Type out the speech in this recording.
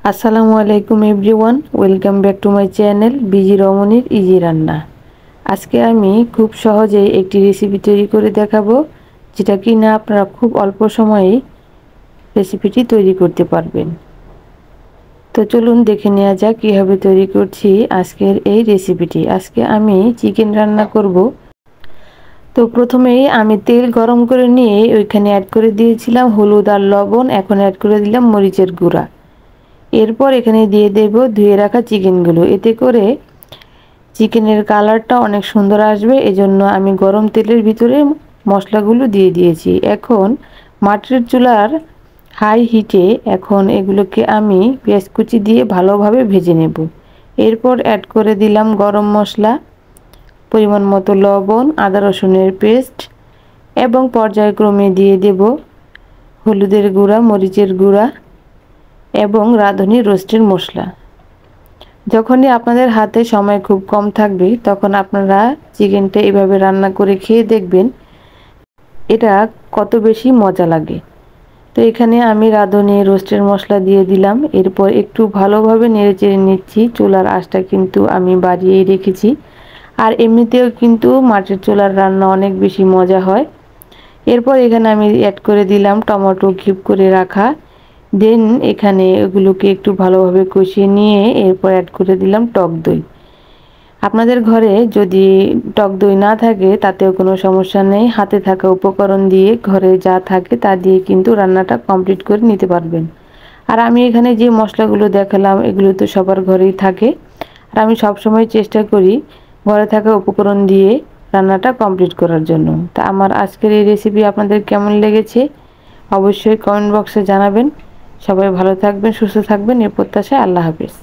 আসসালামু আলাইকুম everyone, welcome back to my channel busy রমণীর ইজি রান্না। আজকে আমি খুব সহজেই একটি রেসিপি তৈরি করে দেখাবো, যেটা কি না আপনারা খুব অল্প সময়েই রেসিপিটি তৈরি করতে পারবেন। তো চলুন দেখে নেওয়া যাক কীভাবে তৈরি করছি আজকের এই রেসিপিটি। আজকে আমি চিকেন রান্না করব। তো প্রথমেই আমি তেল গরম করে নিয়ে ওইখানে অ্যাড করে দিয়েছিলাম হলুদ আর লবণ। এখন অ্যাড করে দিলাম মরিচের গুঁড়া। এরপর এখানে দিয়ে দেব ধুয়ে রাখা চিকেনগুলো। এতে করে চিকেনের কালারটা অনেক সুন্দর আসবে, এজন্য আমি গরম তেলের ভিতরে মশলাগুলো দিয়ে দিয়েছি। এখন মাটির চুলার হাই হিটে এখন এগুলোকে আমি পেঁয়াজ কুচি দিয়ে ভালোভাবে ভেজে নেব। এরপর অ্যাড করে দিলাম গরম মশলা, পরিমাণ মতো লবণ, আদা রসুনের পেস্ট এবং পর্যায়ক্রমে দিয়ে দেব হলুদের গুঁড়া, মরিচের গুঁড়া এবং রাঁধুনি রোস্টের মশলা। যখনই আপনাদের হাতে সময় খুব কম থাকবে তখন আপনারা চিকেনটা এভাবে রান্না করে খেয়ে দেখবেন এটা কত বেশি মজা লাগে। তো এখানে আমি রাঁধুনি রোস্টের মশলা দিয়ে দিলাম। এরপর একটু ভালোভাবে নেড়েচেড়ে নিচ্ছি। চুলার আঁচটা কিন্তু আমি বাড়িয়েই রেখেছি, আর এমনিতেও কিন্তু মাটির চুলার রান্না অনেক বেশি মজা হয়। এরপর এখানে আমি অ্যাড করে দিলাম টমেটো কিউব করে রাখা। দেন এখানে এগুলোকে একটু ভালোভাবে কষিয়ে নিয়ে এরপর অ্যাড করে দিলাম টক দই। আপনাদের ঘরে যদি টক দই না থাকে তাতেও কোনো সমস্যা নেই, হাতে থাকা উপকরণ দিয়ে ঘরে যা থাকে তা দিয়ে কিন্তু রান্নাটা কমপ্লিট করে নিতে পারবেন। আর আমি এখানে যে মশলাগুলো দেখালাম এগুলো তো সবার ঘরেই থাকে, আর আমি সবসময় চেষ্টা করি ঘরে থাকা উপকরণ দিয়ে রান্নাটা কমপ্লিট করার জন্য। তা আমার আজকের এই রেসিপি আপনাদের কেমন লেগেছে অবশ্যই কমেন্ট বক্সে জানাবেন। সবাই ভালো থাকবেন, সুস্থ থাকবেন, এ প্রত্যাশায়। আল্লাহ হাফেজ।